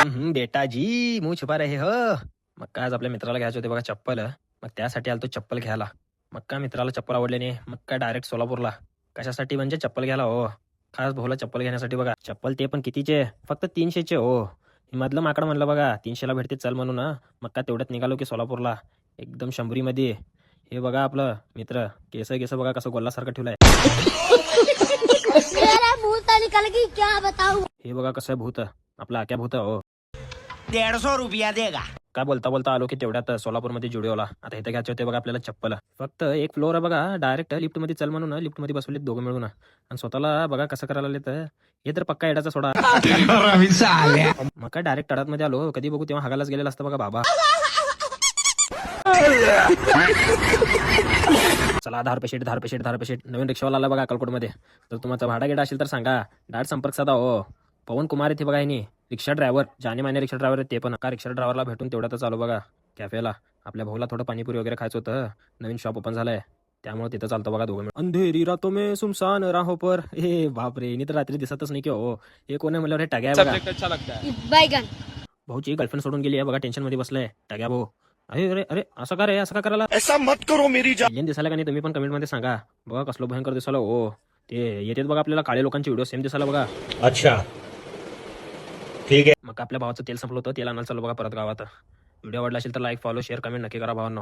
बेटा जी मुंह छुपा रहे हो. मग काय आज आपल्या मित्राला घ्यायचे होते बघा चप्पल. मग त्यासाठी आलतो चप्पल घ्यायला. मग काय मित्राला चप्पल आवडले नाही. मग काय डायरेक्ट सोलापूरला. कशासाठी म्हणजे चप्पल घ्यायला हो. खास भाऊला चप्पल घेण्यासाठी बघा. चप्पल ते पण कितीचे, फक्त 300चे हो. मधलं माकड म्हणलं बघा 300ला भेटते चल म्हणून. मग काय तेवढ्यात निघालो की सोलापूरला एकदम 100मध्ये. हे बघा आपलं मित्र केस केस बघा कसं गोल्लासारखं ठेवलंय. हे बघा कसं भूत आपला आक्या भूत हो. 150 रुपया देगा. काय बोलता बोलता आलो की तेवढ्यात सोलापूरमध्ये जुडिओला. आता इथे घ्यायचे होते बघा आपल्याला चप्पल. फक्त एक फ्लोर आहे बघा डायरेक्ट लिफ्टमध्ये चल म्हणून. लिफ्टमध्ये बसवले दोघं मिळून आणि स्वतःला बघा कसं करायला लागले तर हे तर पक्का एडाचा सोडा. मग काय डायरेक्ट तडातमध्ये आलो. कधी बघू तेव्हा हागायलाच गेलेला असतं बघा बाबा. चला 10 रुपये शीट 10 रुपये शीट 10 रुपये शीट. नवीन रिक्षावाला आला बघा अक्कलकोटमध्ये. तर तुमचा भाडा गेला असेल तर सांगा. डायरेक्ट संपर्क साधा हो. पवन कुमार इथे बघा यांनी रिक्षा ड्रायव्हर जाने माने रिक्षा ड्रायव्हर ते पण. का रिक्षा ड्रायव्हरला भेटून तेवढ्यातच आलो बघा कॅफेला. आपल्या भाऊला थोडं पाणीपुरी वगैरे खायचं होतं. नवीन शॉप ओपन झालंय त्यामुळे तिथं चालतो बघा दोघं. अंधेरी रातो में सुमसान राहो पर. हे बापरे इनी तर रात्री दिसतच नाही की हो. हे कोण आहे म्हणल्यावर हे टाग्या बघा. अच्छा लगता है. भाऊची गर्लफ्रेंड सोडून गेली आहे बघा. टेन्शन मध्ये बसलाय टाग्या भाऊ. अरे अरे अरे असं का रे असं का करायला. ऐसा मत करो मेरी जान. एलियन दिसायला का नाही तुम्ही पण कमेंट मध्ये सांगा. बघा कसलो भयंकर दिसायला हो. ते येतात बघा आपल्याला काळे लोकांचे व्हिडिओ सेम दिसायला बघा. अच्छा ठीक आहे. मग आपल्या भावाचं तेल संपलं होतं. तेल आणायला चालू बघा परत गावात. व्हिडिओ आवडला असेल तर लाईक फॉलो शेअर कमेंट नक्की करा भावांनो.